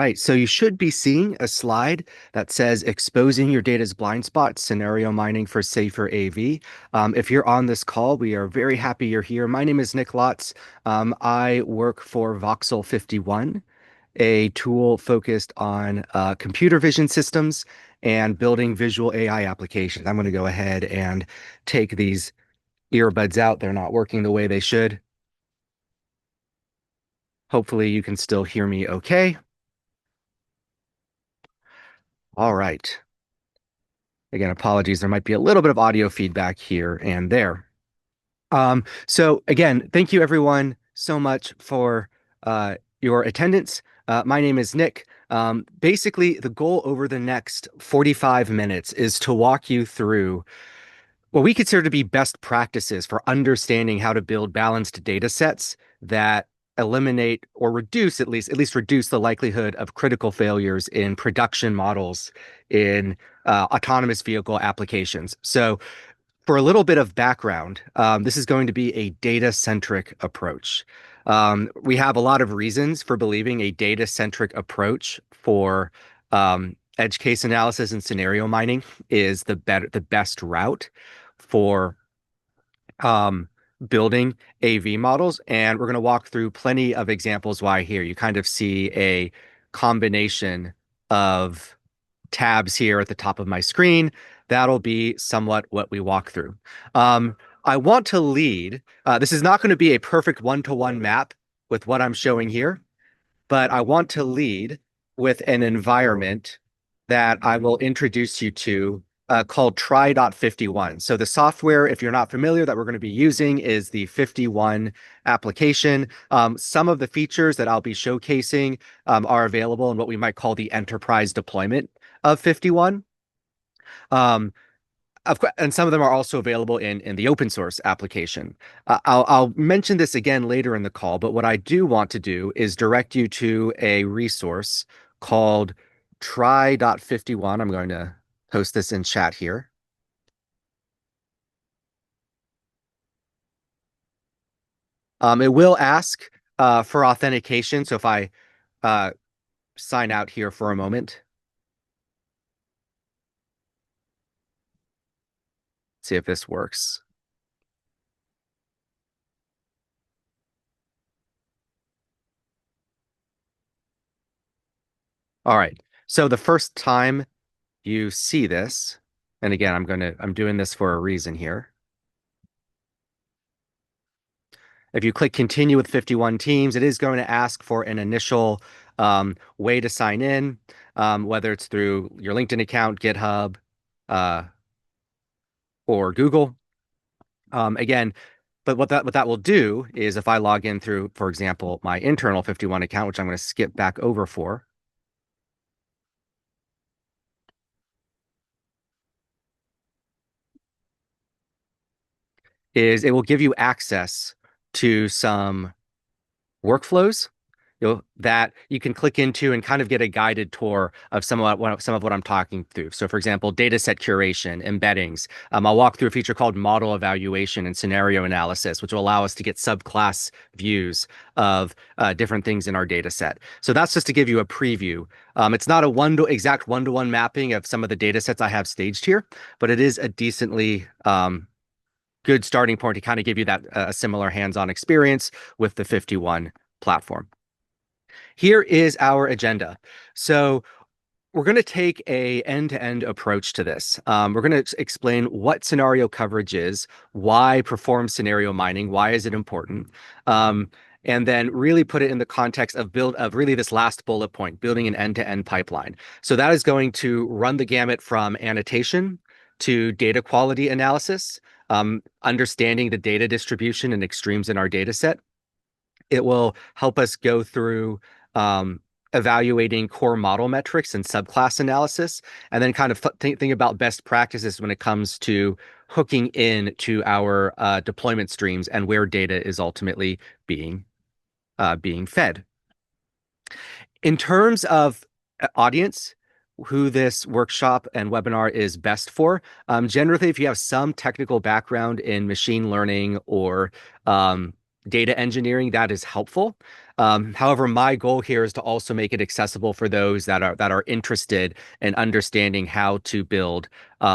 right, so you should be seeing a slide that says exposing your data's blind spots, scenario mining for safer AV. If you're on this call, we are very happy you're here. My name is Nick Lotz. I work for Voxel 51, a tool focused on computer vision systems and building visual AI applications. I'm going to go ahead and take these earbuds out. They're not working the way they should. Hopefully you can still hear me okay. All right. Again, apologies. There might be a little bit of audio feedback here and there. So again, thank you everyone so much for your attendance. My name is Nick. Basically, the goal over the next 45 minutes is to walk you through what we consider to be best practices for understanding how to build balanced data sets that eliminate or reduce at least reduce the likelihood of critical failures in production models in autonomous vehicle applications. So for a little bit of background, this is going to be a data-centric approach. We have a lot of reasons for believing a data-centric approach for edge case analysis and scenario mining is the best route for building AV models. And we're going to walk through plenty of examples why here. You kind of see a combination of tabs here at the top of my screen. That'll be somewhat what we walk through. I want to lead. This is not going to be a perfect one-to-one map with what I'm showing here, but I want to lead with an environment that I will introduce you to called try.51. So the software, if you're not familiar, that we're going to be using is the FiftyOne application. Some of the features that I'll be showcasing are available in what we might call the enterprise deployment of FiftyOne. Of course, and some of them are also available in the open source application. I'll mention this again later in the call, but what I do want to do is direct you to a resource called try.51. I'm going to post this in chat here. It will ask for authentication. So if I sign out here for a moment, see if this works. All right. So the first time you see this, and again, I'm doing this for a reason here. If you click continue with 51 teams, it is going to ask for an initial way to sign in, whether it's through your LinkedIn account, GitHub, or Google. Again, but what that will do is if I log in through, for example, my internal 51 account, which I'm going to skip back over for, is it will give you access to some workflows that you can click into and kind of get a guided tour of some of what I'm talking through. So for example, dataset curation, embeddings. I'll walk through a feature called model evaluation and scenario analysis, which will allow us to get subclass views of different things in our data set. So that's just to give you a preview. It's not a exact one-to-one mapping of some of the data sets I have staged here, but it is a decently good starting point to kind of give you that similar hands-on experience with the 51 platform. Here is our agenda. So we're going to take a end-to-end approach to this. We're going to explain what scenario coverage is, why perform scenario mining, why is it important, and then really put it in the context of really this last bullet point, building an end-to-end pipeline. So that is going to run the gamut from annotation to data quality analysis, understanding the data distribution and extremes in our data set. It will help us go through evaluating core model metrics and subclass analysis, and then kind of think about best practices when it comes to hooking in to our deployment streams and where data is ultimately being fed. In terms of audience, who this workshop and webinar is best for, generally, if you have some technical background in machine learning or data engineering, that is helpful. However, my goal here is to also make it accessible for those that are interested in understanding how to build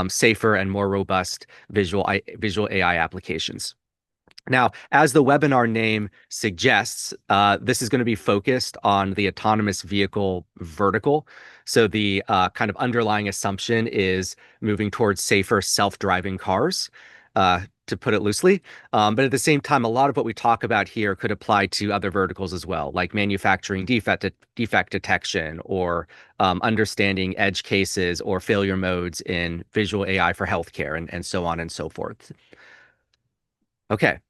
safer and more robust visual AI applications. Now, as the webinar name suggests, this is going to be focused on the autonomous vehicle vertical. So the kind of underlying assumption is moving towards safer self-driving cars, to put it loosely. But at the same time, a lot of what we talk about here could apply to other verticals as well, like manufacturing defect detection, or understanding edge cases or failure modes in visual AI for healthcare, and so on and so forth. Okay.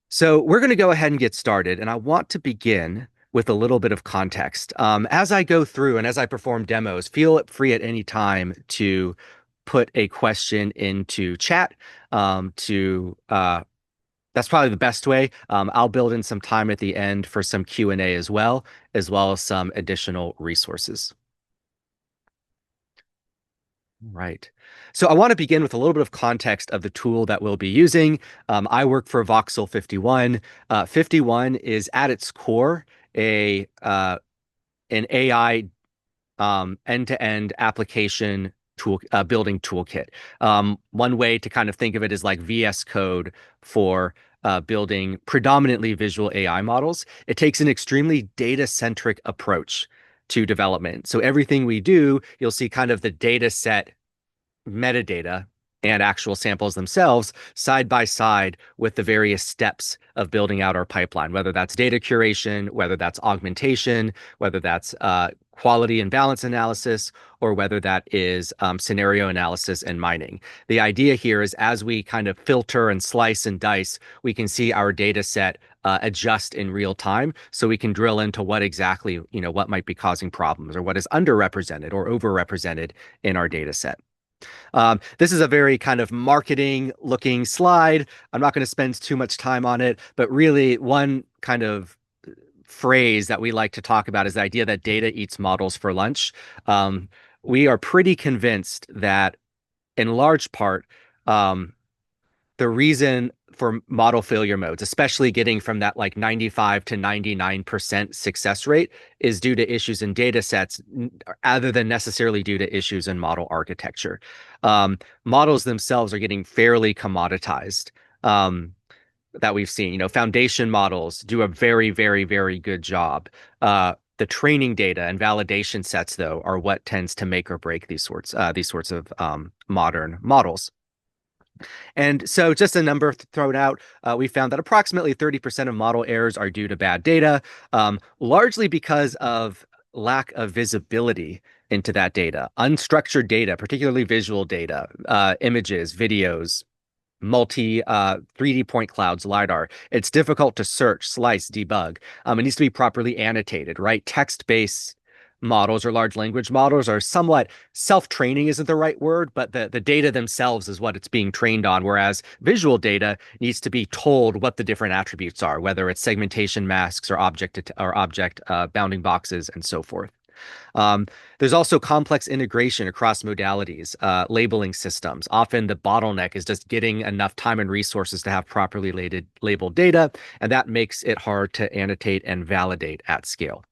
So we're going to go ahead and get started, and I want to begin with a little bit of context. As I go through and as I perform demos, feel free at any time to put a question into chat. That's probably the best way. I'll build in some time at the end for some Q&A as well as some additional resources. Right. So I want to begin with a little bit of context of the tool that we'll be using. I work for Voxel 51. 51 is at its core an AI end-to-end application tool building toolkit. One way to kind of think of it is like VS Code for building predominantly visual AI models. It takes an extremely data-centric approach to development. So everything we do, you'll see kind of the data set metadata and actual samples themselves side by side with the various steps of building out our pipeline, whether that's data curation, whether that's augmentation, whether that's quality and balance analysis, or whether that is scenario analysis and mining. The idea here is as we kind of filter and slice and dice, we can see our data set adjust in real time, so we can drill into what exactly, what might be causing problems, or what is underrepresented or overrepresented in our data set. This is a very kind of marketing looking slide. I'm not going to spend too much time on it, but really one kind of phrase that we like to talk about is the idea that data eats models for lunch. We are pretty convinced that in large part, the reason for model failure modes, especially getting from that like 95 to 99% success rate, is due to issues in data sets other than necessarily due to issues in model architecture. Models themselves are getting fairly commoditized. That we've seen, foundation models do a very, very, very good job. The training data and validation sets, though, are what tends to make or break these sorts of modern models. And so just a number thrown out, we found that approximately 30% of model errors are due to bad data, largely because of lack of visibility into that data. Unstructured data, particularly visual data, images, videos, multi 3D point clouds, LiDAR. It's difficult to search, slice, debug. It needs to be properly annotated, right? Text-based models or large language models are somewhat self-training isn't the right word, but the data themselves is what it's being trained on, whereas visual data needs to be told what the different attributes are, whether it's segmentation masks or object bounding boxes and so forth. There's also complex integration across modalities, labeling systems. Often the bottleneck is just getting enough time and resources to have properly labeled data, and that makes it hard to annotate and validate at scale.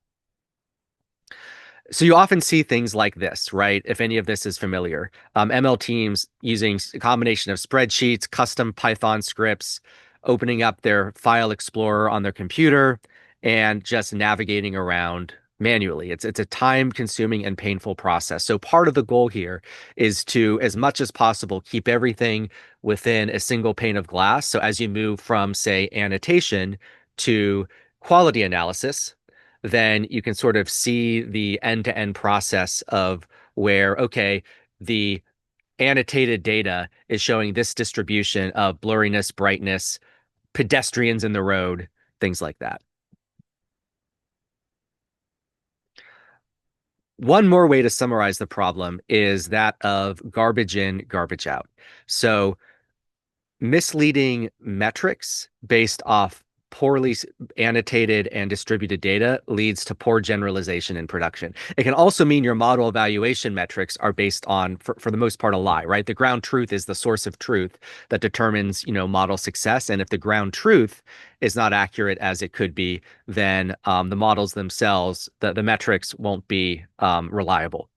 So you often see things like this, right? If any of this is familiar, ML teams using a combination of spreadsheets, custom Python scripts, opening up their file explorer on their computer, and just navigating around manually. It's a time-consuming and painful process. So part of the goal here is to, as much as possible, keep everything within a single pane of glass. So as you move from, say, annotation to quality analysis, then you can sort of see the end-to-end process of where, okay, the annotated data is showing this distribution of blurriness, brightness, pedestrians in the road, things like that. One more way to summarize the problem is that of garbage in, garbage out. So misleading metrics based off poorly annotated and distributed data leads to poor generalization in production. It can also mean your model evaluation metrics are based on, for the most part, a lie, right? The ground truth is the source of truth that determines, model success. And if the ground truth is not accurate as it could be, then the models themselves, the metrics won't be reliable.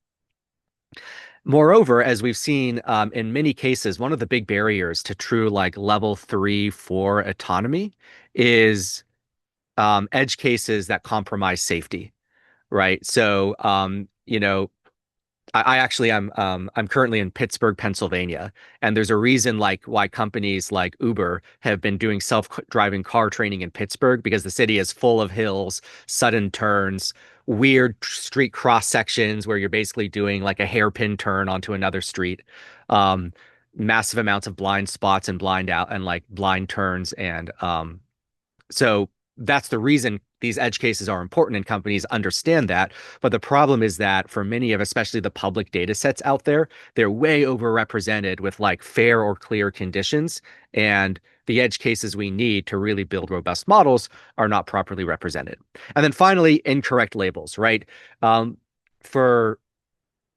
Moreover, as we've seen in many cases, one of the big barriers to true like level 3, 4 autonomy is edge cases that compromise safety, right? So, I actually I'm currently in Pittsburgh, Pennsylvania, and there's a reason like why companies like Uber have been doing self-driving car training in Pittsburgh because the city is full of hills, sudden turns, weird street cross sections where you're basically doing like a hairpin turn onto another street, um, massive amounts of blind spots and blind out and like blind turns and so that's the reason these edge cases are important and companies understand that. But the problem is that for many of, especially the public data sets out there, they're way overrepresented with like fair or clear conditions. And the edge cases we need to really build robust models are not properly represented. And then finally, incorrect labels, right? For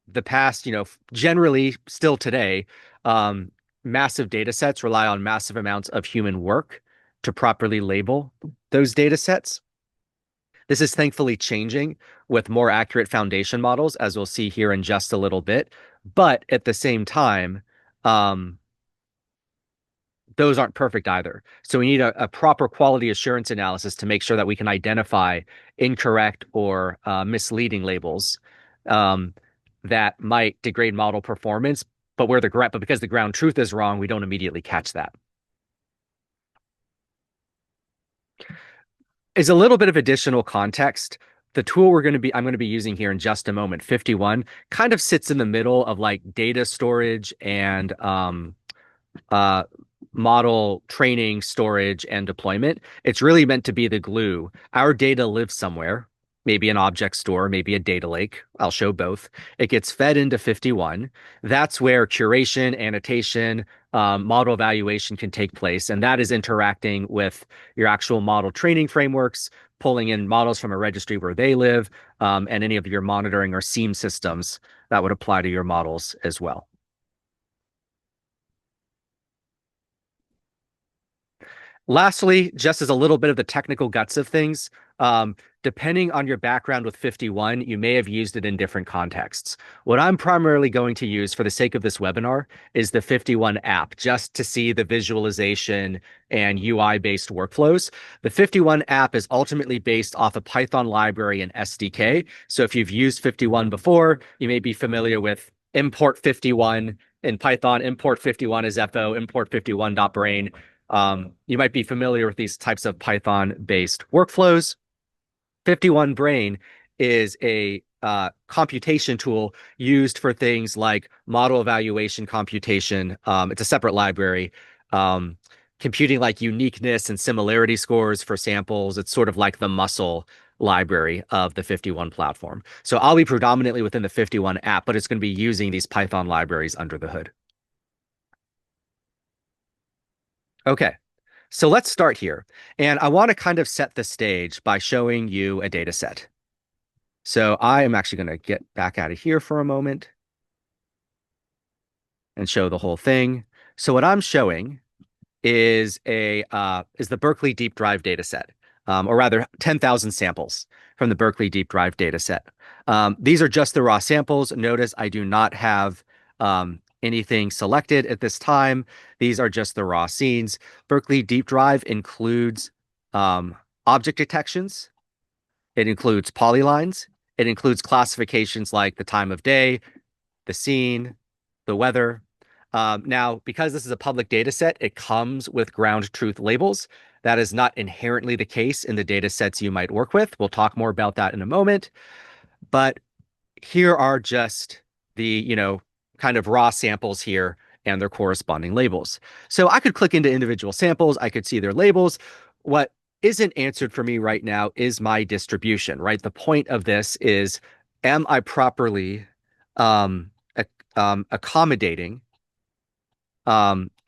the past, generally still today, um, massive data sets rely on massive amounts of human work to properly label those data sets. This is thankfully changing with more accurate foundation models, as we'll see here in just a little bit. But at the same time, um, those aren't perfect either. So we need a proper quality assurance analysis to make sure that we can identify incorrect or misleading labels um, that might degrade model performance, but because the ground truth is wrong, we don't immediately catch that. Is a little bit of additional context. The tool I'm going to be using here in just a moment, FiftyOne, kind of sits in the middle of like data storage and uh, model training, storage, and deployment. It's really meant to be the glue. Our data lives somewhere, maybe an object store, maybe a data lake. I'll show both. It gets fed into FiftyOne. That's where curation, annotation, model evaluation can take place. And that is interacting with your actual model training frameworks, pulling in models from a registry where they live, and any of your monitoring or SIEM systems that would apply to your models as well. Lastly, just as a little bit of the technical guts of things, depending on your background with FiftyOne, you may have used it in different contexts. What I'm primarily going to use for the sake of this webinar is the FiftyOne app, just to see the visualization and UI-based workflows. The FiftyOne app is ultimately based off a Python library and SDK. So if you've used FiftyOne before, you may be familiar with import FiftyOne in Python, import FiftyOne as FO, import 51.brain. You might be familiar with these types of Python-based workflows. FiftyOne Brain is a computation tool used for things like model evaluation computation. It's a separate library. Um, Computing like uniqueness and similarity scores for samples. It's sort of like the muscle library of the FiftyOne platform. So I'll be predominantly within the FiftyOne app, but it's going to be using these Python libraries under the hood. Okay. So let's start here. And I want to kind of set the stage by showing you a data set. So I am actually going to get back out of here for a moment and show the whole thing. So what I'm showing is the Berkeley Deep Drive data set, or rather 10,000 samples from the Berkeley Deep Drive data set. These are just the raw samples. Notice I do not have anything selected at this time. These are just the raw scenes. Berkeley Deep Drive includes object detections. It includes polylines. It includes classifications like the time of day, the scene, the weather. Now, because this is a public data set, it comes with ground truth labels. That is not inherently the case in the data sets you might work with. We'll talk more about that in a moment. But here are just the, kind of raw samples here and their corresponding labels. So I could click into individual samples. I could see their labels. What isn't answered for me right now is my distribution, right? The point of this is, am I properly accommodating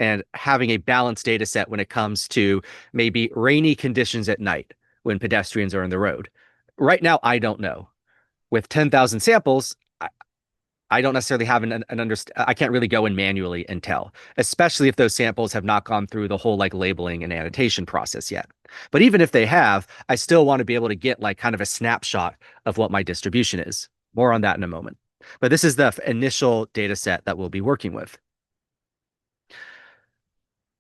and having a balanced data set when it comes to maybe rainy conditions at night when pedestrians are in the road. Right now, I don't know. With 10,000 samples, I don't necessarily have an I can't really go in manually and tell, especially if those samples have not gone through the whole like labeling and annotation process yet. But even if they have, I still want to be able to get like kind of a snapshot of what my distribution is. More on that in a moment. But this is the initial data set that we'll be working with.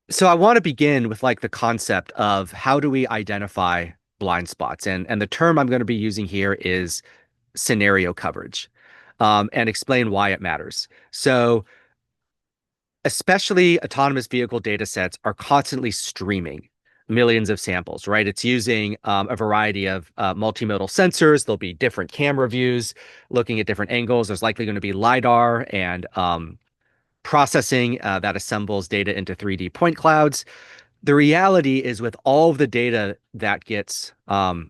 So I want to begin with like the concept of how do we identify blind spots? And the term I'm going to be using here is scenario coverage, and explain why it matters. So especially autonomous vehicle data sets are constantly streaming millions of samples, right? It's using a variety of multimodal sensors. There'll be different camera views looking at different angles. There's likely going to be LiDAR and processing that assembles data into 3D point clouds. The reality is with all of the data that gets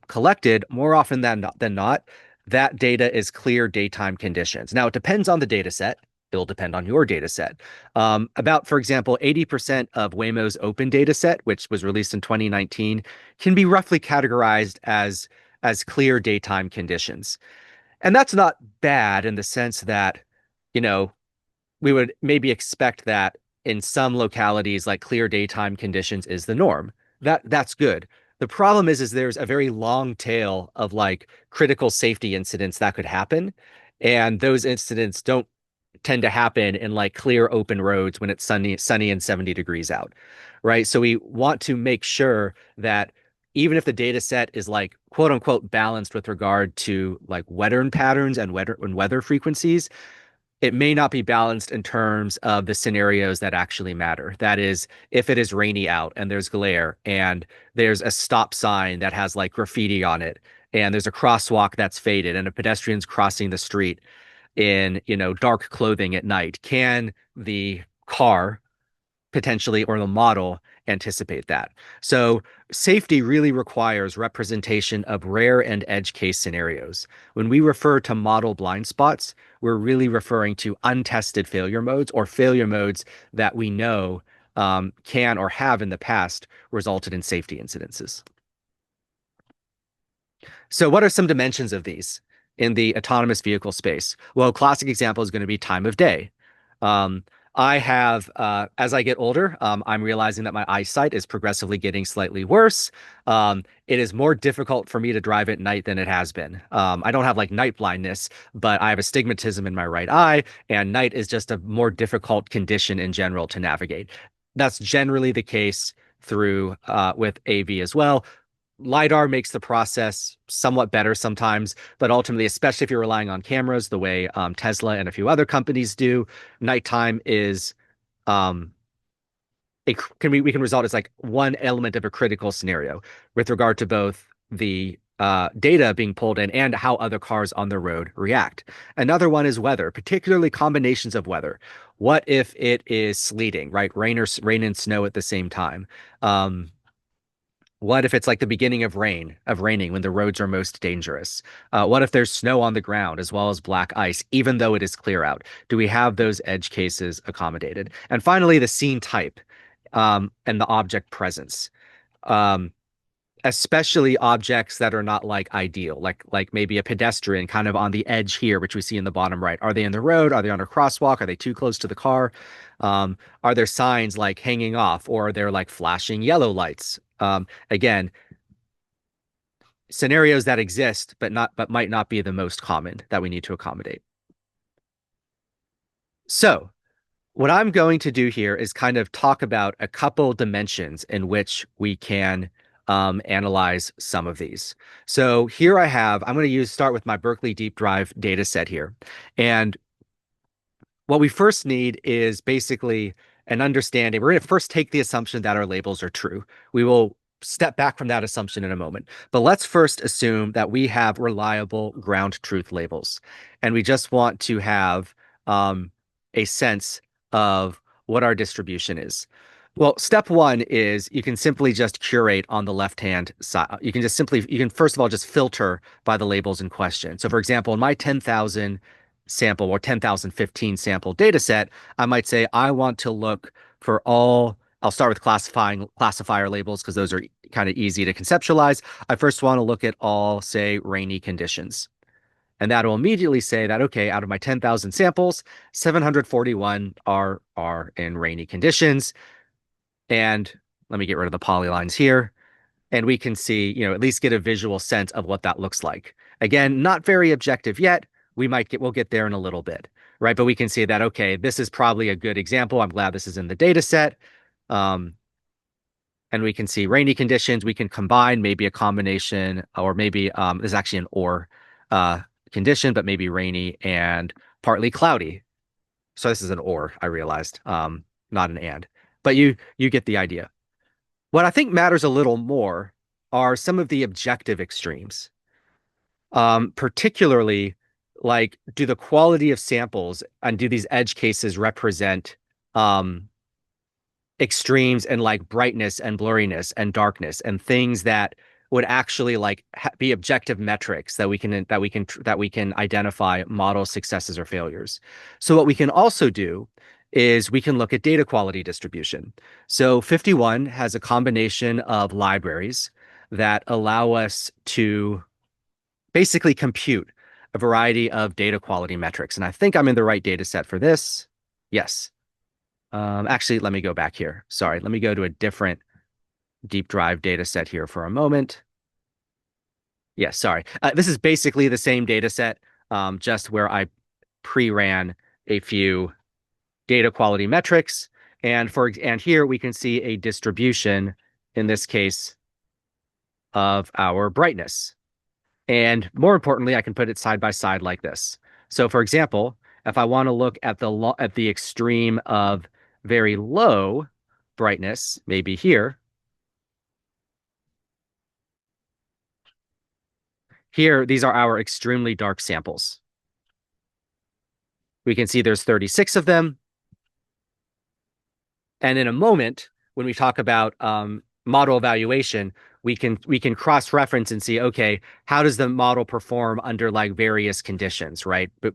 collected, more often than not, that data is clear daytime conditions. Now, it depends on the data set. It'll depend on your data set. About, for example, 80% of Waymo's Open data set, which was released in 2019, can be roughly categorized as clear daytime conditions. And that's not bad in the sense that, you know, we would maybe expect that in some localities, like clear daytime conditions is the norm. That's good. The problem is there's a very long tail of like critical safety incidents that could happen, and those incidents don't tend to happen in like clear open roads when it's sunny and 70 degrees out, right? So we want to make sure that even if the data set is like quote unquote balanced with regard to like weather patterns and weather frequencies, it may not be balanced in terms of the scenarios that actually matter. That is, if it is rainy out and there's glare and there's a stop sign that has like graffiti on it and there's a crosswalk that's faded and a pedestrian's crossing the street in, dark clothing at night, can the car potentially or the model anticipate that? So safety really requires representation of rare and edge case scenarios. When we refer to model blind spots, we're really referring to untested failure modes or failure modes that we know can or have in the past resulted in safety incidences. So what are some dimensions of these in the autonomous vehicle space? Well, a classic example is going to be time of day. Um, I have, as I get older, I'm realizing that my eyesight is progressively getting slightly worse. It is more difficult for me to drive at night than it has been. I don't have like night blindness, but I have astigmatism in my right eye, and night is just a more difficult condition in general to navigate. That's generally the case through with AV as well. LiDAR makes the process somewhat better sometimes, but ultimately, especially if you're relying on cameras the way Tesla and a few other companies do, nighttime is um, we can result as like one element of a critical scenario with regard to both the data being pulled in and how other cars on the road react. Another one is weather, particularly combinations of weather. What if it is sleeting, right? Rain and snow at the same time. What if it's like the beginning of raining when the roads are most dangerous? What if there's snow on the ground as well as black ice, even though it is clear out? Do we have those edge cases accommodated? And finally, the scene type, and the object presence. Um, Especially objects that are not like ideal, like maybe a pedestrian kind of on the edge here, which we see in the bottom right. Are they in the road? Are they on a crosswalk? Are they too close to the car? Are there signs like hanging off, or are there like flashing yellow lights? Again, scenarios that exist but might not be the most common that we need to accommodate. So what I'm going to do here is kind of talk about a couple dimensions in which we can analyze some of these. So here I'm going to start with my Berkeley Deep Drive data set here. And what we first need is basically an understanding. We're going to first take the assumption that our labels are true. We will step back from that assumption in a moment. But let's first assume that we have reliable ground truth labels. And we just want to have a sense of what our distribution is. Well, step one is you can simply just curate on the left-hand side. You can first of all just filter by the labels in question. So for example, in my 10,000 sample or 10,015 sample data set, I might say I want to look for all, I'll start with classifying classifier labels because those are kind of easy to conceptualize. I first want to look at all, say, rainy conditions. And that'll immediately say that, okay, out of my 10,000 samples, 741 are in rainy conditions. And let me get rid of the polylines here. And we can see, at least get a visual sense of what that looks like. Again, not very objective yet. We'll get there in a little bit, right? But we can see that, okay, this is probably a good example. I'm glad this is in the data set. Um, and we can see rainy conditions. We can combine maybe a combination, or maybe there's actually an or uh, condition, but maybe rainy and partly cloudy. So this is an or, I realized, not an and. But you get the idea. What I think matters a little more are some of the objective extremes, particularly like, do the quality of samples and do these edge cases represent extremes and like brightness and blurriness and darkness and things that would actually like be objective metrics that we can identify model successes or failures. So what we can also do is we can look at data quality distribution. So FiftyOne has a combination of libraries that allow us to basically compute a variety of data quality metrics. And I think I'm in the right data set for this. Yes. Actually, let me go back here. Sorry, let me go to a different deep drive data set here for a moment. Yes, sorry. This is basically the same data set, just where I pre-ran a few data quality metrics. And here we can see a distribution, in this case, of our brightness. And more importantly, I can put it side by side like this. So for example, if I want to look at the extreme of very low brightness, maybe here. Here, these are our extremely dark samples. We can see there's 36 of them. And in a moment, when we talk about model evaluation, we can cross-reference and see, okay, how does the model perform under like various conditions, right? But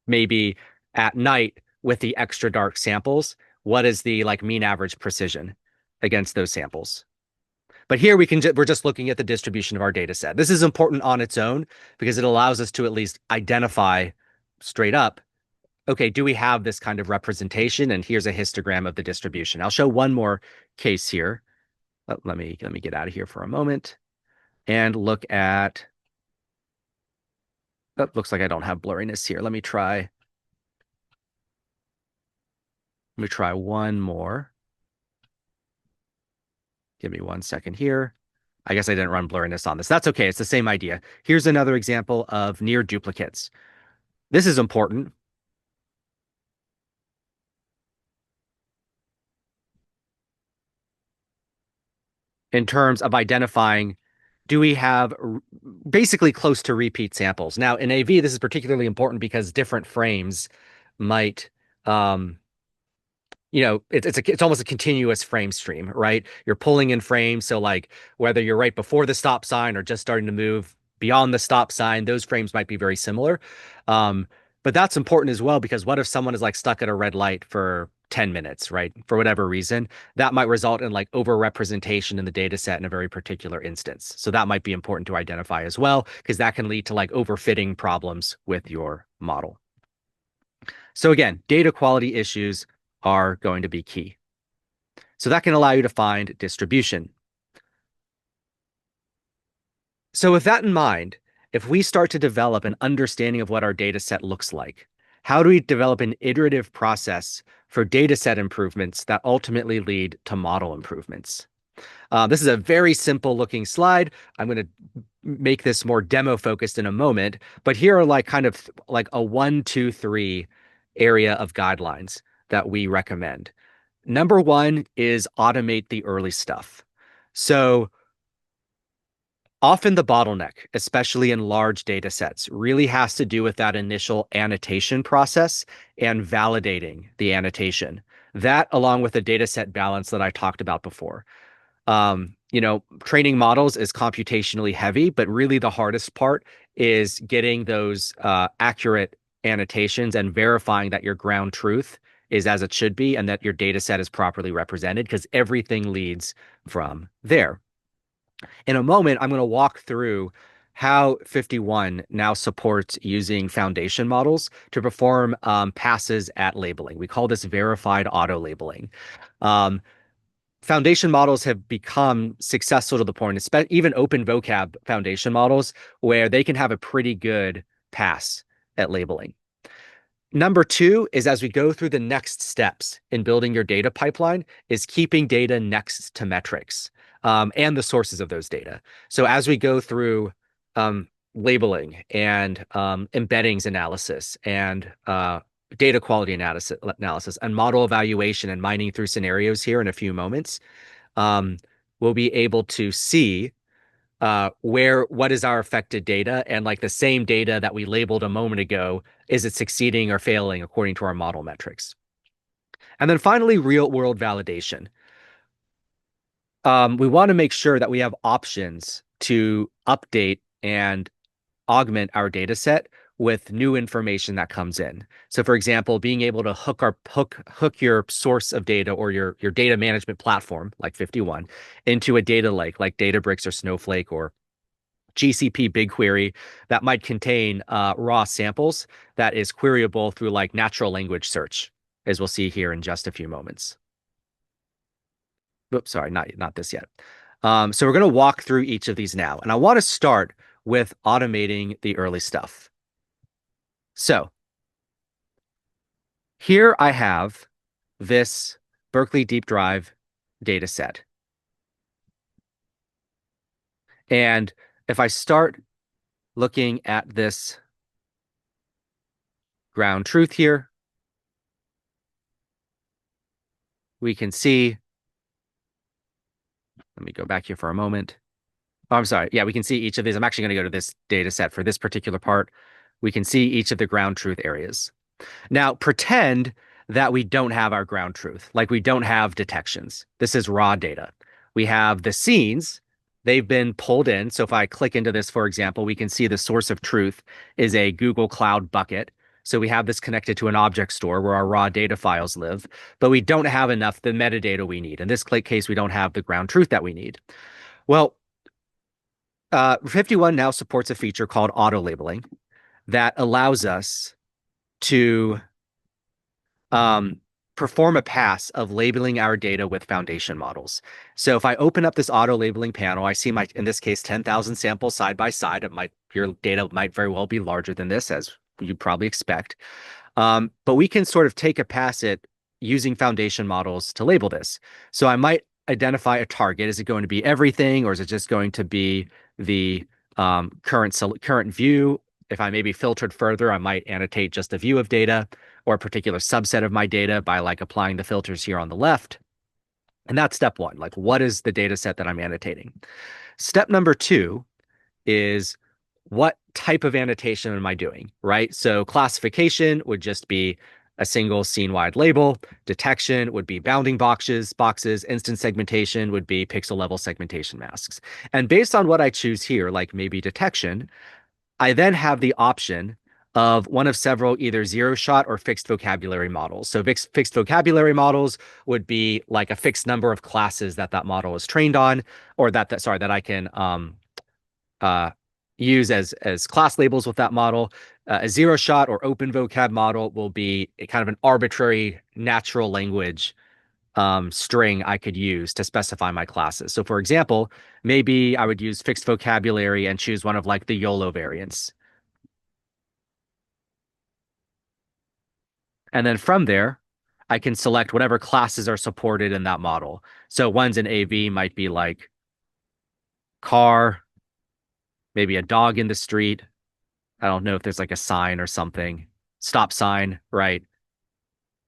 maybe at night with the extra dark samples, what is the like mean average precision against those samples? But here we're just looking at the distribution of our data set. This is important on its own because it allows us to at least identify straight up, okay, do we have this kind of representation? And here's a histogram of the distribution. I'll show one more case here. Let me get out of here for a moment and look at, oh, looks like I don't have blurriness here. Let me try one more. Give me 1 second here. I guess I didn't run blurriness on this. That's okay. It's the same idea. Here's another example of near duplicates. This is important. In terms of identifying, do we have basically close to repeat samples? Now, in AV, this is particularly important because different frames might it's almost a continuous frame stream, right? You're pulling in frames. So like whether you're right before the stop sign or just starting to move beyond the stop sign, those frames might be very similar. But that's important as well, because what if someone is like stuck at a red light for 10 minutes, right? For whatever reason, that might result in like overrepresentation in the data set in a very particular instance. So that might be important to identify as well, because that can lead to like overfitting problems with your model. So again, data quality issues are going to be key. So that can allow you to find distribution. So with that in mind, if we start to develop an understanding of what our data set looks like, how do we develop an iterative process for data set improvements that ultimately lead to model improvements? This is a very simple looking slide. I'm going to make this more demo focused in a moment, but here are like kind of like a 1, 2, 3 area of guidelines that we recommend. Number one is automate the early stuff. So often the bottleneck, especially in large data sets, really has to do with that initial annotation process and validating the annotation. That, along with the data set balance that I talked about before. Training models is computationally heavy, but really the hardest part is getting those accurate annotations and verifying that your ground truth is as it should be and that your data set is properly represented because everything leads from there. In a moment, I'm going to walk through how FiftyOne now supports using foundation models to perform passes at labeling. We call this verified auto labeling. Um, Foundation models have become successful to the point, even open vocab foundation models, where they can have a pretty good pass at labeling. Number two is as we go through the next steps in building your data pipeline is keeping data next to metrics and the sources of those data. So as we go through labeling and embeddings analysis and data quality analysis and model evaluation and mining through scenarios here in a few moments, we'll be able to see what is our affected data and like the same data that we labeled a moment ago, is it succeeding or failing according to our model metrics? And then finally, real world validation. We want to make sure that we have options to update and augment our data set with new information that comes in. So for example, being able to hook your source of data or your data management platform like FiftyOne into a data lake like Databricks or Snowflake or GCP BigQuery that might contain raw samples that is queryable through like natural language search, as we'll see here in just a few moments. Oops, sorry, not this yet. So we're going to walk through each of these now, and I want to start with automating the early stuff. So here I have this Berkeley Deep Drive data set. And if I start looking at this ground truth here, we can see, let me go back here for a moment. Oh, I'm sorry. Yeah, we can see each of these. I'm actually going to go to this data set for this particular part. We can see each of the ground truth areas. Now, pretend that we don't have our ground truth, like we don't have detections. This is raw data. We have the scenes. They've been pulled in. So if I click into this, for example, we can see the source of truth is a Google Cloud bucket. So we have this connected to an object store where our raw data files live, but we don't have enough the metadata we need. In this case, we don't have the ground truth that we need. Well, FiftyOne now supports a feature called auto labeling that allows us to perform a pass of labeling our data with foundation models. So if I open up this auto labeling panel, I see my, in this case, 10,000 samples side by side. Your data might very well be larger than this, as you'd probably expect. But we can sort of take a pass at using foundation models to label this. So I might identify a target. Is it going to be everything, or is it just going to be the current view? If I maybe filtered further, I might annotate just a view of data or a particular subset of my data by like applying the filters here on the left. And that's step one. Like, what is the data set that I'm annotating? Step number two is what type of annotation am I doing, right? So classification would just be a single scene-wide label. Detection would be bounding boxes. Instance segmentation would be pixel level segmentation masks. And based on what I choose here, like maybe detection, I then have the option of one of several either zero shot or fixed vocabulary models. So fixed vocabulary models would be like a fixed number of classes that model is trained on, or that I can use as class labels with that model. A zero shot or open vocab model will be a kind of an arbitrary natural language string I could use to specify my classes. So for example, maybe I would use fixed vocabulary and choose one of like the YOLO variants. And then from there, I can select whatever classes are supported in that model. So ones in AV might be like car, maybe a dog in the street. I don't know if there's like a sign or something. Stop sign, right?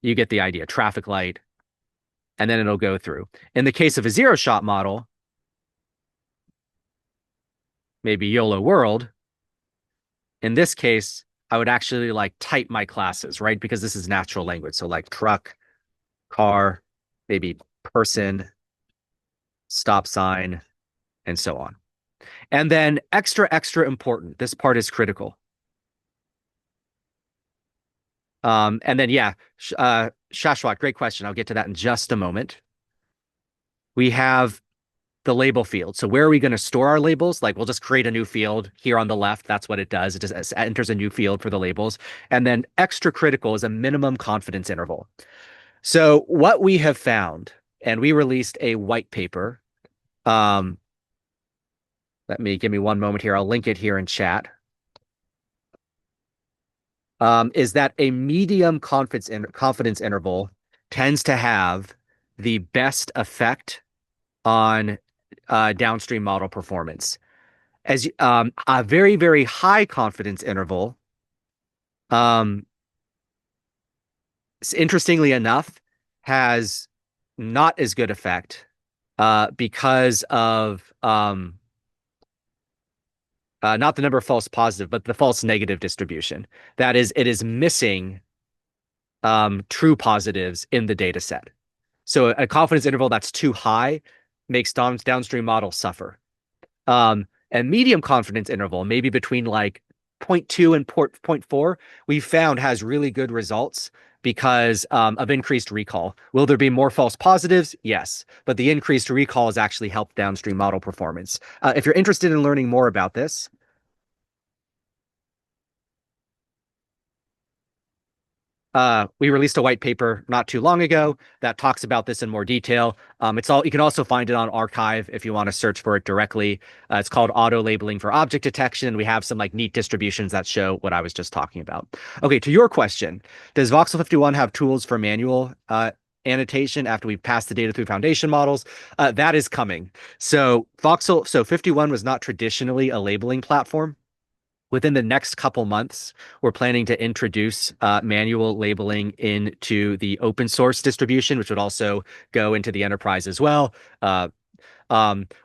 You get the idea. Traffic light. And then it'll go through. In the case of a zero shot model, maybe YOLO world. In this case, I would actually like type my classes, right? Because this is natural language. So like truck, car, maybe person, stop sign, and so on. And then extra important, this part is critical. And then, yeah, Shashwat, great question. I'll get to that in just a moment. We have the label field. So where are we going to store our labels? Like we'll just create a new field here on the left. That's what it does. It just enters a new field for the labels. And then extra critical is a minimum confidence interval. So what we have found, and we released a white paper. Um, give me one moment here. I'll link it here in chat. Is that a medium confidence interval tends to have the best effect on downstream model performance. As a very, very high confidence interval, um, interestingly enough, has not as good effect because of not the number of false positive, but the false negative distribution. That is, it is missing true positives in the data set. So a confidence interval that's too high makes downstream models suffer. And medium confidence interval, maybe between like zero point 0.2 and 0.4, we found has really good results because of increased recall. Will there be more false positives? Yes, but the increased recall has actually helped downstream model performance. If you're interested in learning more about this, we released a white paper not too long ago that talks about this in more detail. It's all you can also find it on arXiv if you want to search for it directly. It's called auto labeling for object detection. We have some like neat distributions that show what I was just talking about. Okay, to your question, does Voxel 51 have tools for manual annotation after we've passed the data through foundation models? That is coming. So 51 was not traditionally a labeling platform. Within the next couple months, we're planning to introduce manual labeling into the open source distribution, which would also go into the enterprise as well.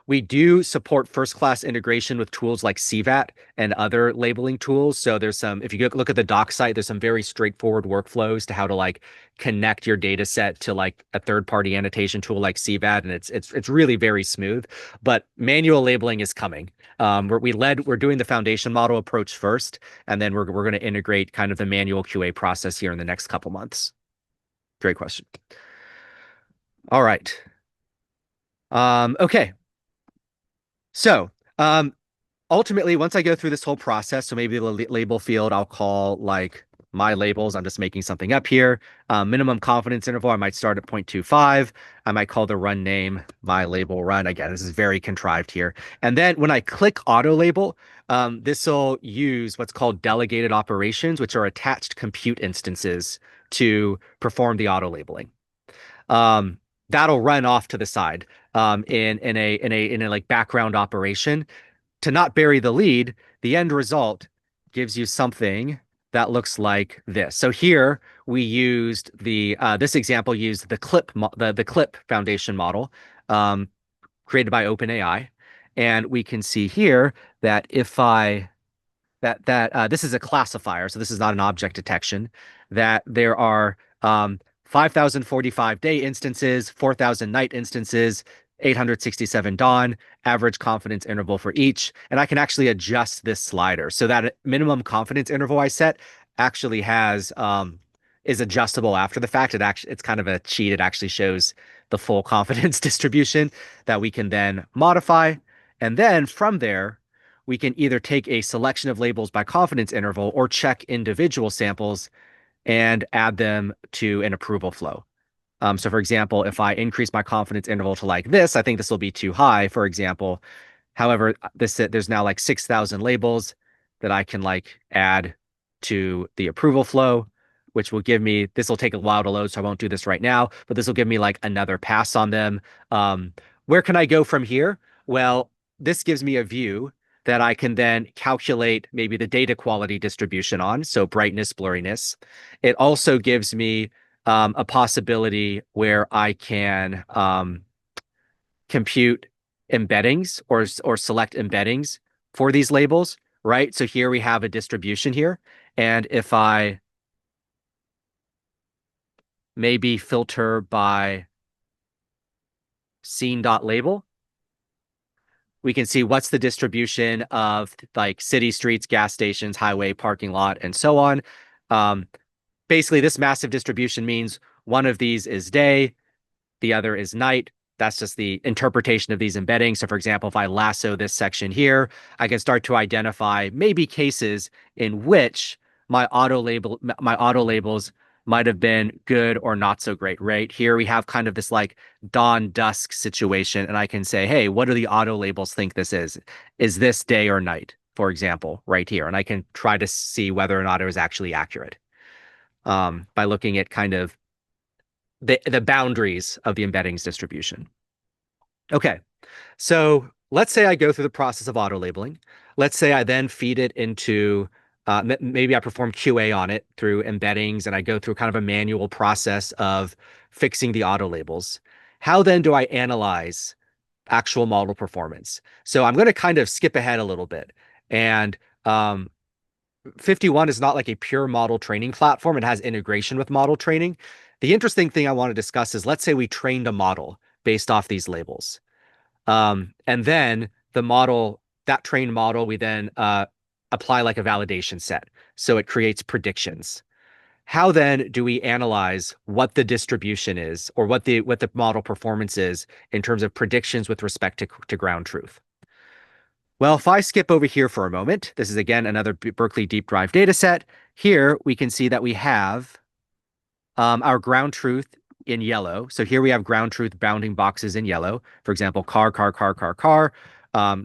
We do support first-class integration with tools like CVAT and other labeling tools. So there's some, if you look at the doc site, there's some very straightforward workflows to how to like connect your data set to like a third-party annotation tool like CVAT, and it's really very smooth. But manual labeling is coming. We're doing the foundation model approach first, and then we're going to integrate kind of the manual QA process here in the next couple months. Great question. All right. Okay. So, ultimately, once I go through this whole process, so maybe the label field I'll call like my labels. I'm just making something up here. Minimum confidence interval, I might start at 0.25. I might call the run name my label run. Again, this is very contrived here. And then when I click auto label, this will use what's called delegated operations, which are attached compute instances to perform the auto labeling. That'll run off to the side in a like background operation. To not bury the lead, the end result gives you something that looks like this. So here we used this example used the clip foundation model created by OpenAI, and we can see here that if I that this is a classifier, so this is not an object detection, that there are 5,045 day instances, 4,000 night instances, 867 dawn, average confidence interval for each. And I can actually adjust this slider. So that minimum confidence interval I set actually is adjustable after the fact. It's kind of a cheat. It actually shows the full confidence distribution that we can then modify. And then from there, we can either take a selection of labels by confidence interval or check individual samples and add them to an approval flow. So for example, if I increase my confidence interval to like this, I think this will be too high, for example. However, there's now like 6,000 labels that I can like add to the approval flow, which will give me, this will take a while to load, so I won't do this right now, but this will give me like another pass on them. Where can I go from here? Well, this gives me a view that I can then calculate maybe the data quality distribution on, so brightness, blurriness. It also gives me a possibility where I can compute embeddings or select embeddings for these labels, right? So here we have a distribution here. And if I maybe filter by scene.label, we can see what's the distribution of like city streets, gas stations, highway, parking lot, and so on. basically this massive distribution means one of these is day, the other is night. That's just the interpretation of these embeddings. So for example, if I lasso this section here, I can start to identify maybe cases in which my auto labels might have been good or not so great, right? Here we have kind of this like dawn dusk situation, and I can say, hey, what do the auto labels think this is? Is this day or night, for example, right here? And I can try to see whether or not it was actually accurate by looking at kind of the boundaries of the embeddings distribution. Okay, so let's say I go through the process of auto labeling. Let's say I then feed it into maybe I perform QA on it through embeddings and I go through kind of a manual process of fixing the auto labels. How then do I analyze actual model performance? So I'm going to kind of skip ahead a little bit. And um, FiftyOne is not like a pure model training platform. It has integration with model training. The interesting thing I want to discuss is let's say we trained a model based off these labels. And then that trained model, we then apply like a validation set. So it creates predictions. How then do we analyze what the distribution is or what the model performance is in terms of predictions with respect to ground truth? Well, if I skip over here for a moment, this is again another Berkeley Deep Drive data set. Here we can see that we have our ground truth in yellow. So here we have ground truth bounding boxes in yellow. For example, car, car, car, car, car,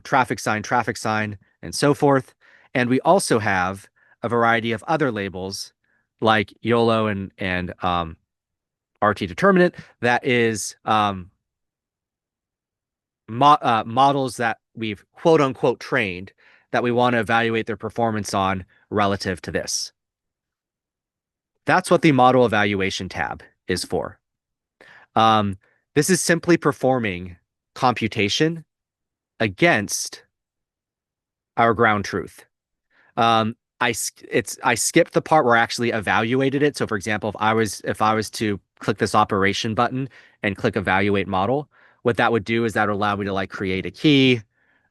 traffic sign, and so forth. And we also have a variety of other labels like YOLO and RT determinant that is models that we've quote unquote trained that we want to evaluate their performance on relative to this. That's what the model evaluation tab is for. Um, this is simply performing computation against our ground truth. I skipped the part where I actually evaluated it. So for example, if I was to click this operation button and click evaluate model, what that would do is that would allow me to like create a key,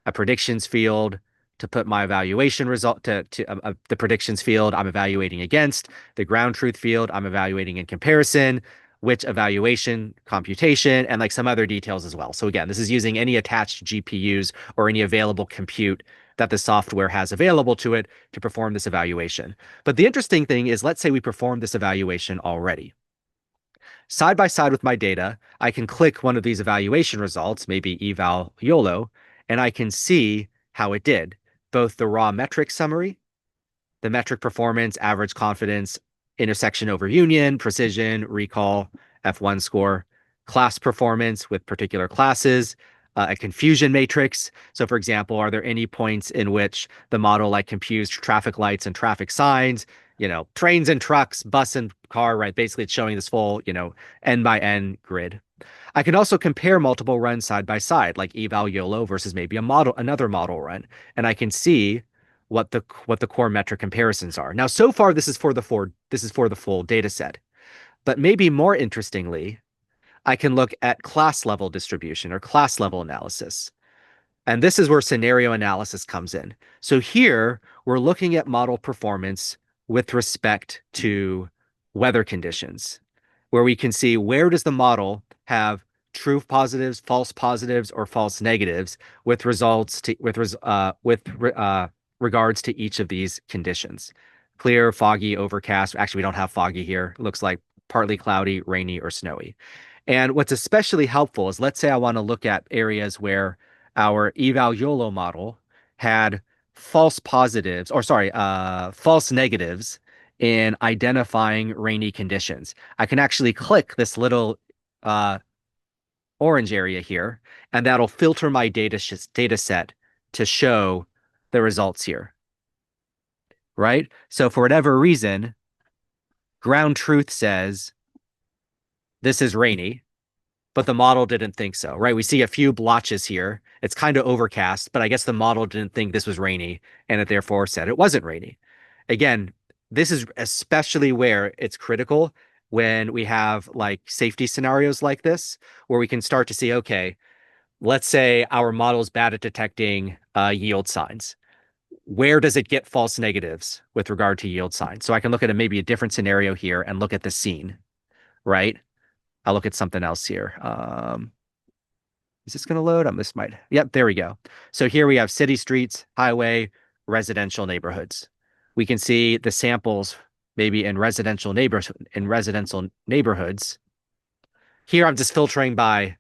a predictions field to put my evaluation result to the predictions field I'm evaluating against, the ground truth field I'm evaluating in comparison, which evaluation, computation, and like some other details as well. So again, this is using any attached GPUs or any available compute that the software has available to it to perform this evaluation. But the interesting thing is, let's say we perform this evaluation already. Side by side with my data, I can click one of these evaluation results, maybe eval YOLO, and I can see how it did, both the raw metric summary, the metric performance, average confidence, intersection over union, precision, recall, F1 score, class performance with particular classes, a confusion matrix. So for example, are there any points in which the model like confused traffic lights and traffic signs, trains and trucks, bus and car, right? Basically it's showing this full, N by N grid. I can also compare multiple runs side by side, like eval YOLO versus maybe another model run, and I can see what the core metric comparisons are. Now, so far this is for the full data set, but maybe more interestingly, I can look at class level distribution or class level analysis. And this is where scenario analysis comes in. So here we're looking at model performance with respect to weather conditions, where we can see where does the model have true positives, or false negatives with regards to each of these conditions. Clear, foggy, overcast. Actually, we don't have foggy here. It looks like partly cloudy, rainy, or snowy. And what's especially helpful is let's say I want to look at areas where our eval YOLO model had false negatives in identifying rainy conditions. I can actually click this little uh, orange area here, and that'll filter my data set to show the results here, right? So for whatever reason, ground truth says this is rainy, but the model didn't think so, right? We see a few blotches here. It's kind of overcast, but I guess the model didn't think this was rainy, and it therefore said it wasn't rainy. Again, this is especially where it's critical when we have like safety scenarios like this, where we can start to see, okay, let's say our model is bad at detecting yield signs. where does it get false negatives with regard to yield sign? So I can look at maybe a different scenario here and look at the scene, right? I'll look at something else here. Is this going to load? This might. Yep, there we go. So here we have city streets, highway, residential neighborhoods. We can see the samples maybe in residential neighborhoods. Here I'm just filtering by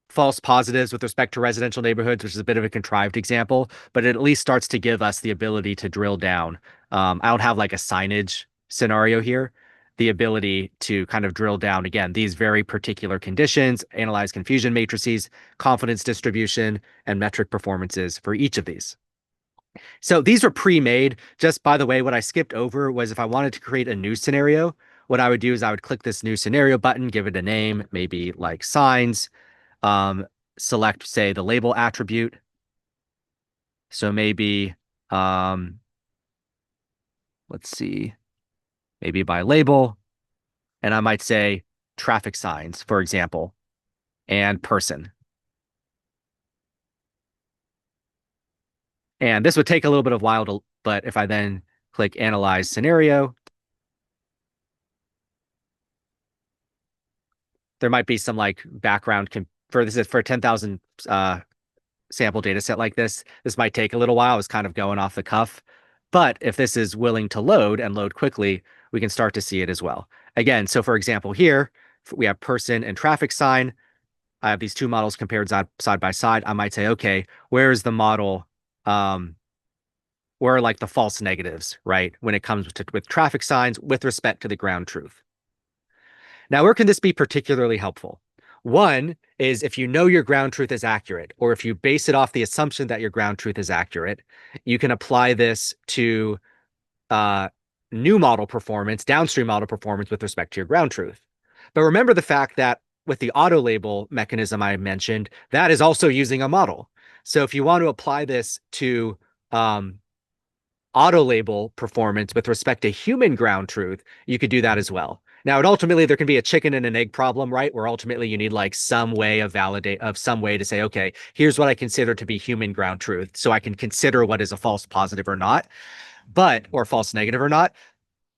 false positives with respect to residential neighborhoods, which is a bit of a contrived example, but it at least starts to give us the ability to drill down. I don't have like a signage scenario here, the ability to kind of drill down again, these very particular conditions, analyze confusion matrices, confidence distribution, and metric performances for each of these. So these were pre-made. Just by the way, what I skipped over was if I wanted to create a new scenario, what I would do is I would click this new scenario button, give it a name, maybe like signs, select, say, the label attribute. So maybe, let's see, maybe by label, and I might say traffic signs, for example, and person. And this would take a little bit of while to, but if I then click analyze scenario, there might be some like background for this is for 10,000 sample data set like this might take a little while. It's kind of going off the cuff. But if this is willing to load and load quickly, we can start to see it as well. Again, so for example, here we have person and traffic sign. I have these two models compared side by side. I might say, okay, where is the model? Where are like the false negatives, right? When it comes with traffic signs with respect to the ground truth. Now, where can this be particularly helpful? One is if you know your ground truth is accurate, or if you base it off the assumption that your ground truth is accurate, you can apply this to new model performance, downstream model performance with respect to your ground truth. But remember the fact that with the auto label mechanism I mentioned, that is also using a model. So if you want to apply this to auto label performance with respect to human ground truth, you could do that as well. Now, ultimately, there can be a chicken and an egg problem, right? Where ultimately you need like some way of some way to say, okay, here's what I consider to be human ground truth. So I can consider what is a false positive or not, or false negative or not,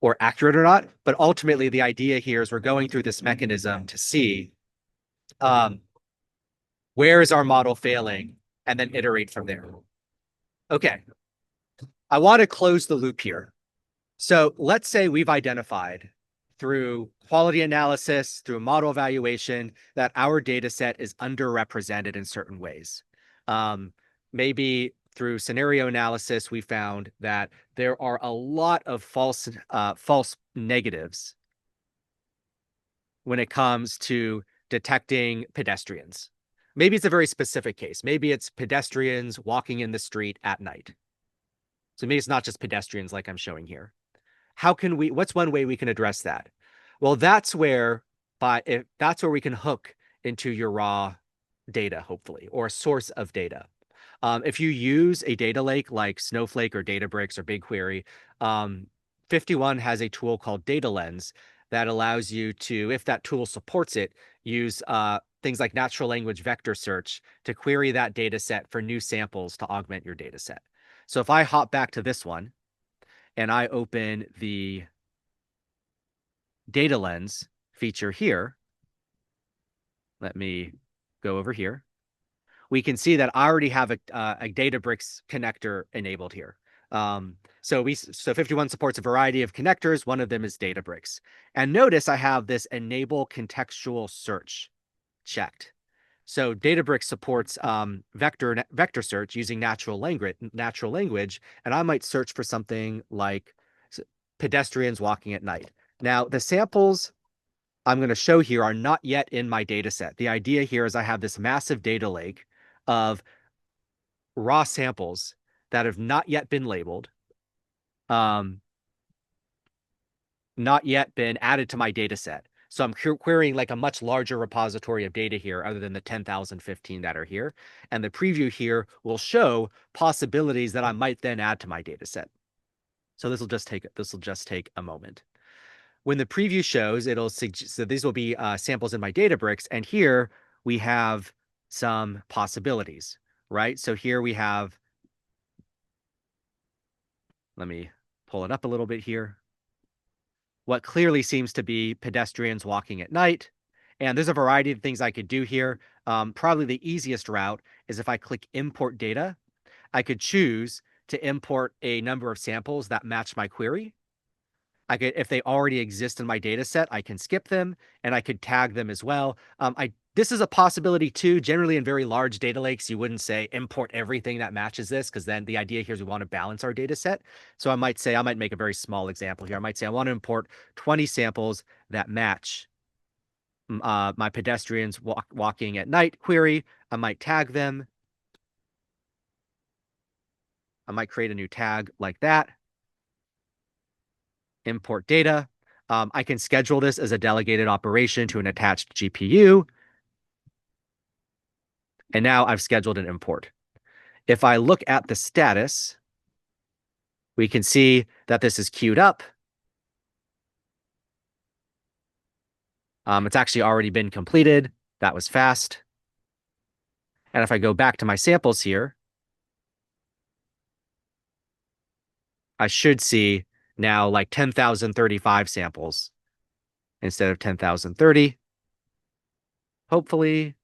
or accurate or not. But ultimately, the idea here is we're going through this mechanism to see where is our model failing and then iterate from there. Okay. I want to close the loop here. So let's say we've identified through quality analysis, through model evaluation, that our data set is underrepresented in certain ways. Maybe through scenario analysis, we found that there are a lot of false negatives when it comes to detecting pedestrians. Maybe it's a very specific case. Maybe it's pedestrians walking in the street at night. So maybe it's not just pedestrians like I'm showing here. What's one way we can address that? Well, that's where we can hook into your raw data, hopefully, or a source of data. If you use a data lake like Snowflake or Databricks or BigQuery, FiftyOne has a tool called Data Lens that allows you to, if that tool supports it, use things like natural language vector search to query that data set for new samples to augment your data set. So if I hop back to this one and I open the Data Lens feature here, let me go over here. We can see that I already have a Databricks connector enabled here. So FiftyOne supports a variety of connectors. One of them is Databricks. And notice I have this enable contextual search checked. So Databricks supports vector search using natural language, and I might search for something like pedestrians walking at night. Now, the samples I'm going to show here are not yet in my data set. The idea here is I have this massive data lake of raw samples that have not yet been labeled, not yet been added to my data set. So I'm querying like a much larger repository of data here other than the 10,015 that are here. And the preview here will show possibilities that I might then add to my data set. So this will just take a moment. When the preview shows, so these will be samples in my Databricks. And here we have some possibilities. right? So here we have, let me pull it up a little bit here, what clearly seems to be pedestrians walking at night. And there's a variety of things I could do here. Probably the easiest route is if I click import data, I could choose to import a number of samples that match my query. I could, if they already exist in my data set, I can skip them and I could tag them as well. This is a possibility too. Generally, in very large data lakes, you wouldn't say import everything that matches this, because then the idea here is we want to balance our data set. So I might say, I might make a very small example here. I might say I want to import 20 samples that match my pedestrians walking at night query. I might tag them. I might create a new tag like that. Import data. I can schedule this as a delegated operation to an attached GPU. And now I've scheduled an import. If I look at the status, we can see that this is queued up. It's actually already been completed. That was fast. And if I go back to my samples here, I should see now like 10,035 samples instead of 10,030. Hopefully.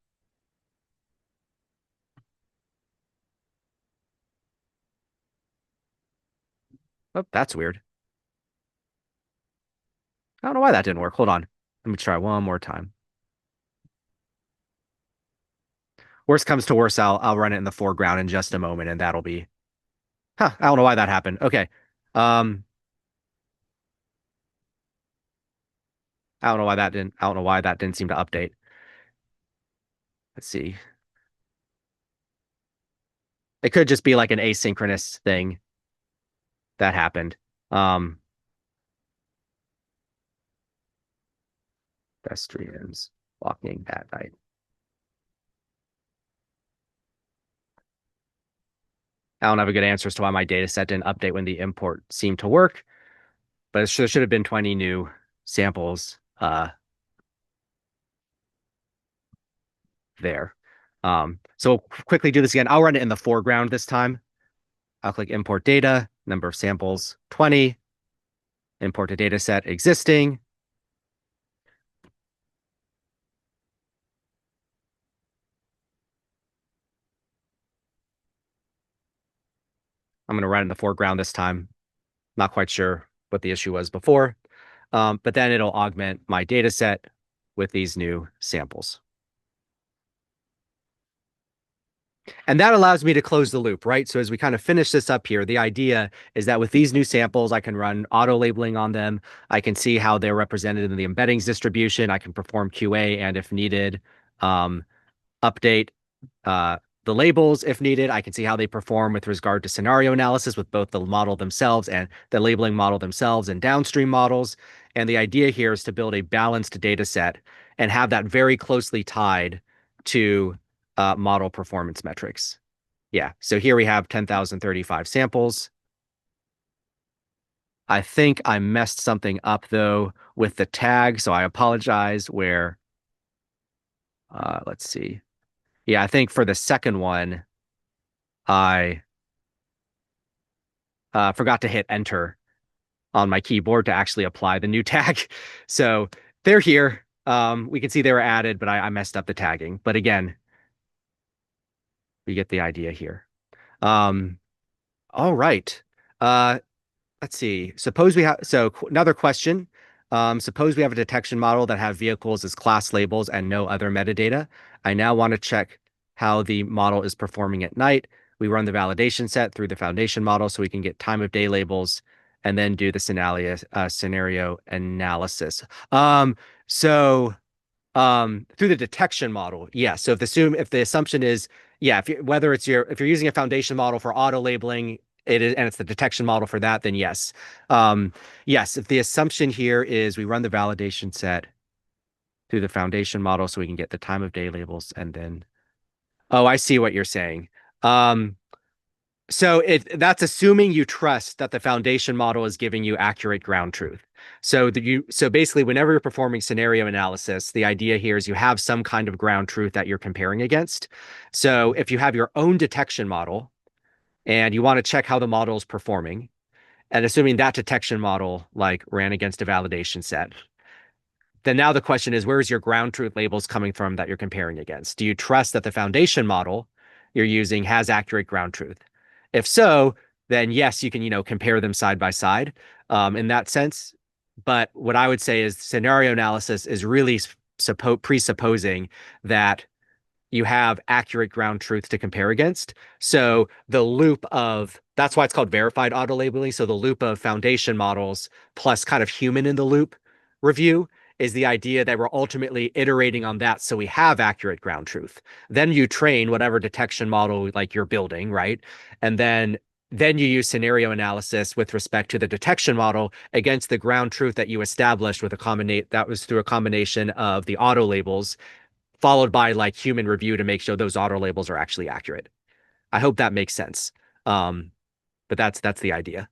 Oh, that's weird. I don't know why that didn't work. Hold on. Let me try one more time. Worst comes to worst, I'll run it in the foreground in just a moment, and that'll be, huh, I don't know why that happened. Okay. Um, I don't know why that didn't seem to update. Let's see. It could just be like an asynchronous thing that happened. Um, Pedestrians walking at night. I don't have a good answer as to why my data set didn't update when the import seemed to work, but there should have been 20 new samples there. So we'll quickly do this again. I'll run it in the foreground this time. I'll click import data, number of samples 20, import a data set existing. I'm going to run it in the foreground this time. Not quite sure what the issue was before, but then it'll augment my data set with these new samples. And that allows me to close the loop, right? So as we kind of finish this up here, the idea is that with these new samples, I can run auto labeling on them. I can see how they're represented in the embeddings distribution. I can perform QA and if needed, update the labels if needed. I can see how they perform with regard to scenario analysis with both the model themselves and the labeling model themselves and downstream models. And the idea here is to build a balanced data set and have that very closely tied to model performance metrics. Yeah, so here we have 10,035 samples. I think I messed something up though with the tag, so I apologize where, let's see. Yeah, I think for the second one, I forgot to hit enter on my keyboard to actually apply the new tag. So they're here. We can see they were added, but I messed up the tagging. But again, we get the idea here. All right. Uh, let's see. Suppose we have, so another question. Suppose we have a detection model that have vehicles as class labels and no other metadata. I now want to check how the model is performing at night. We run the validation set through the foundation model so we can get time of day labels and then do the scenario analysis. So through the detection model, yeah. So if the assumption is, yeah, if you're using a foundation model for auto labeling, it is, and it's the detection model for that, then yes. Yes, if the assumption here is we run the validation set through the foundation model so we can get the time of day labels and then, oh, I see what you're saying. Um, That's assuming you trust that the foundation model is giving you accurate ground truth. So basically, whenever you're performing scenario analysis, the idea here is you have some kind of ground truth that you're comparing against. So if you have your own detection model and you want to check how the model is performing, and assuming that detection model like ran against a validation set, then now the question is, where's your ground truth labels coming from that you're comparing against? Do you trust that the foundation model you're using has accurate ground truth? If so, then yes, you can, compare them side by side in that sense. But what I would say is scenario analysis is really presupposing that you have accurate ground truth to compare against. So the loop of that's why it's called verified auto labeling. So the loop of foundation models plus kind of human in the loop review is the idea that we're ultimately iterating on that so we have accurate ground truth. Then you train whatever detection model like you're building, right? And then you use scenario analysis with respect to the detection model against the ground truth that you established with a combinate that was through a combination of the auto labels followed by like human review to make sure those auto labels are actually accurate. I hope that makes sense. But that's the idea.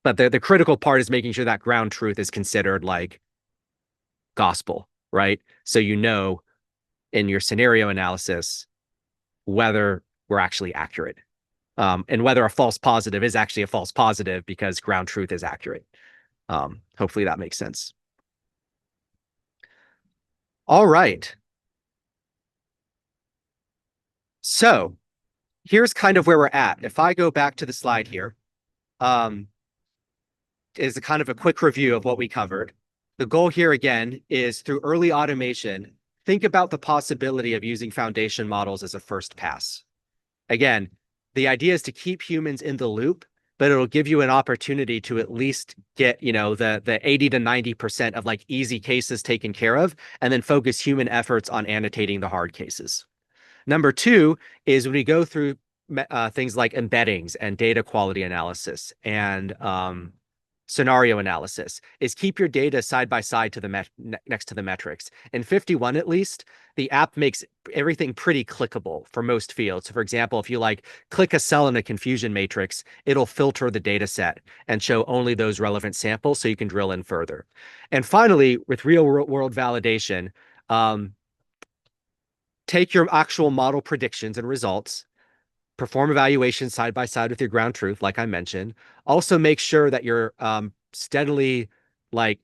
But the critical part is making sure that ground truth is considered like gospel, right? So in your scenario analysis whether we're actually accurate. And whether a false positive is actually a false positive because ground truth is accurate. Hopefully that makes sense. All right. So here's kind of where we're at. If I go back to the slide here, is a kind of a quick review of what we covered. The goal here again is through early automation, think about the possibility of using foundation models as a first pass. Again, the idea is to keep humans in the loop, but it'll give you an opportunity to at least get, the 80 to 90% of like easy cases taken care of, and then focus human efforts on annotating the hard cases. Number two is when we go through things like embeddings and data quality analysis and scenario analysis is keep your data side by side to the next to the metrics. In FiftyOne, at least, the app makes everything pretty clickable for most fields. So for example, if you like click a cell in a confusion matrix, it'll filter the data set and show only those relevant samples so you can drill in further. And finally, with real world validation, take your actual model predictions and results, perform evaluation side by side with your ground truth, like I mentioned. Also make sure that you're steadily like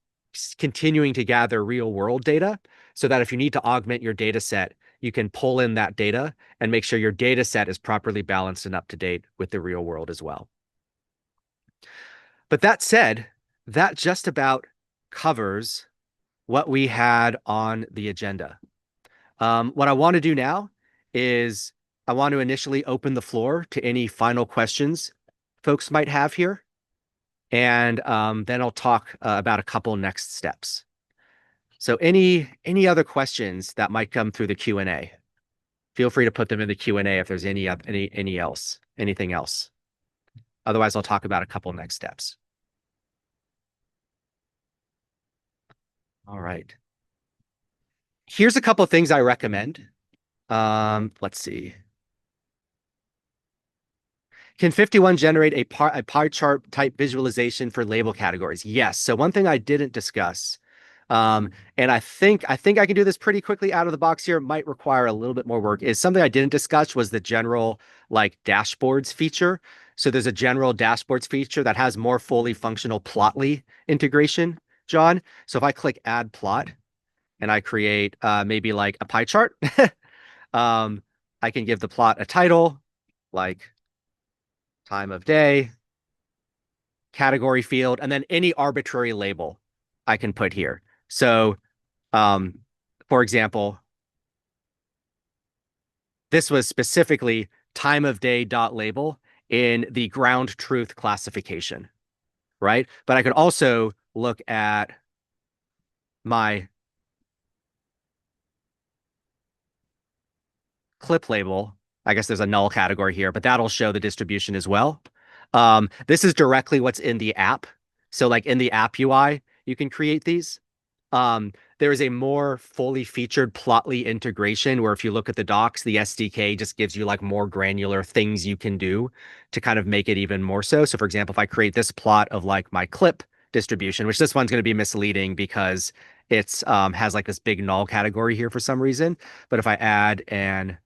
continuing to gather real world data so that if you need to augment your data set, you can pull in that data and make sure your data set is properly balanced and up to date with the real world as well. But that said, that just about covers what we had on the agenda. What I want to do now is I want to initially open the floor to any final questions folks might have here. And then I'll talk about a couple next steps. So any other questions that might come through the Q&A? Feel free to put them in the Q&A if there's anything else. Otherwise, I'll talk about a couple next steps. All right. Here's a couple of things I recommend. Let's see. Can FiftyOne generate a pie chart type visualization for label categories? Yes. So one thing I didn't discuss, and I think I can do this pretty quickly out of the box here, might require a little bit more work, is something I didn't discuss was the general like dashboards feature. So there's a general dashboards feature that has more fully functional Plotly integration, John. So if I click add plot and I create maybe like a pie chart, I can give the plot a title like time of day, category field, and then any arbitrary label I can put here. So, for example, this was specifically time of day dot label in the ground truth classification, right? But I could also look at my clip label. I guess there's a null category here, but that'll show the distribution as well. This is directly what's in the app. So like in the app UI, you can create these. There is a more fully featured Plotly integration where if you look at the docs, the SDK just gives you like more granular things you can do to kind of make it even more so. So for example, if I create this plot of like my clip distribution, which this one's going to be misleading because it's has like this big null category here for some reason. But if I add an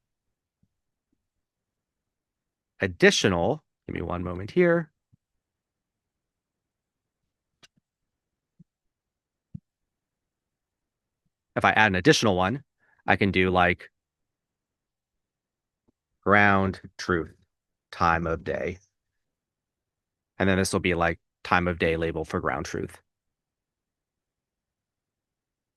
additional, give me one moment here. If I add an additional one, I can do like ground truth, time of day. And then this will be like time of day label for ground truth.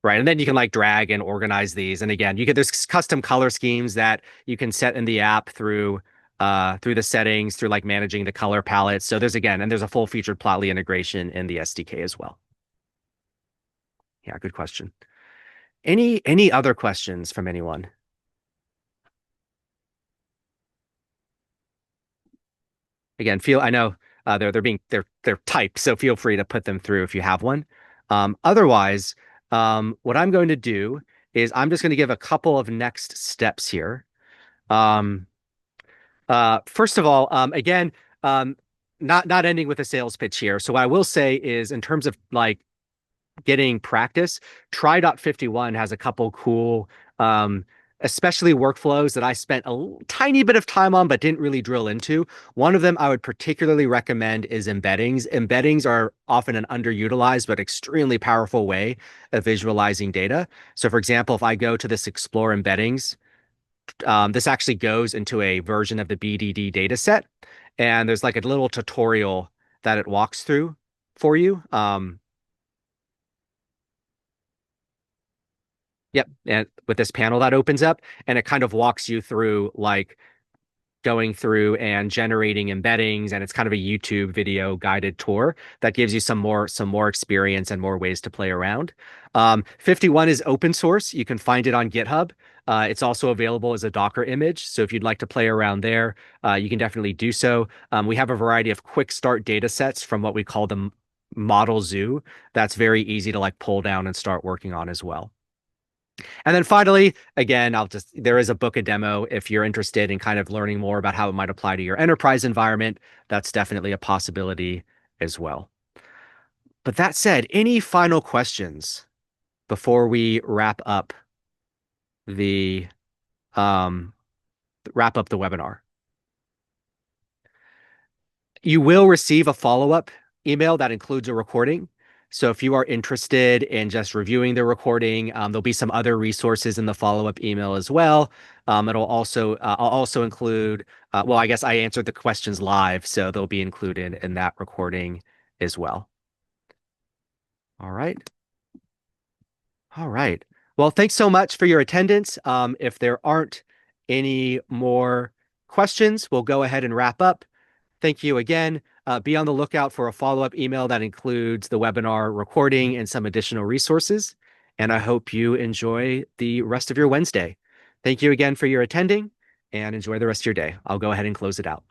Right. And then you can like drag and organize these. And again, you get there's custom color schemes that you can set in the app through the settings, through like managing the color palette. So there's again, and there's a full featured Plotly integration in the SDK as well. Yeah, good question. Any other questions from anyone? Again, I know they're typed, so feel free to put them through if you have one. Otherwise, what I'm going to do is I'm just going to give a couple of next steps here. Um, first of all, again, um, not ending with a sales pitch here. So what I will say is, in terms of like getting practice, try.51 has a couple cool, especially workflows that I spent tiny bit of time on but didn't really drill into. One of them I would particularly recommend is embeddings. Embeddings are often an underutilized but extremely powerful way of visualizing data. So for example, if I go to this Explore Embeddings, this actually goes into a version of the BDD dataset, and there's like a little tutorial that it walks through for you. Yep. And with this panel that opens up, and it kind of walks you through like going through and generating embeddings, and it's kind of a YouTube video guided tour that gives you some more experience and more ways to play around. 51 is open source. You can find it on GitHub. It's also available as a Docker image. So if you'd like to play around there, you can definitely do so. We have a variety of quick start data sets from what we call the model zoo. That's very easy to like pull down and start working on as well. And then finally, again, there is a book, a demo. If you're interested in kind of learning more about how it might apply to your enterprise environment, that's definitely a possibility as well. But that said, any final questions before we the um, wrap up the webinar? You will receive a follow-up email that includes a recording. So if you are interested in just reviewing the recording, there'll be some other resources in the follow-up email as well. I'll also include, well, I guess I answered the questions live, so they'll be included in that recording as well. All right. All right. Well, thanks so much for your attendance. If there aren't any more questions, we'll go ahead and wrap up. Thank you again. Be on the lookout for a follow-up email that includes the webinar recording and some additional resources. And I hope you enjoy the rest of your Wednesday. Thank you again for your attending and enjoy the rest of your day. I'll go ahead and close it out.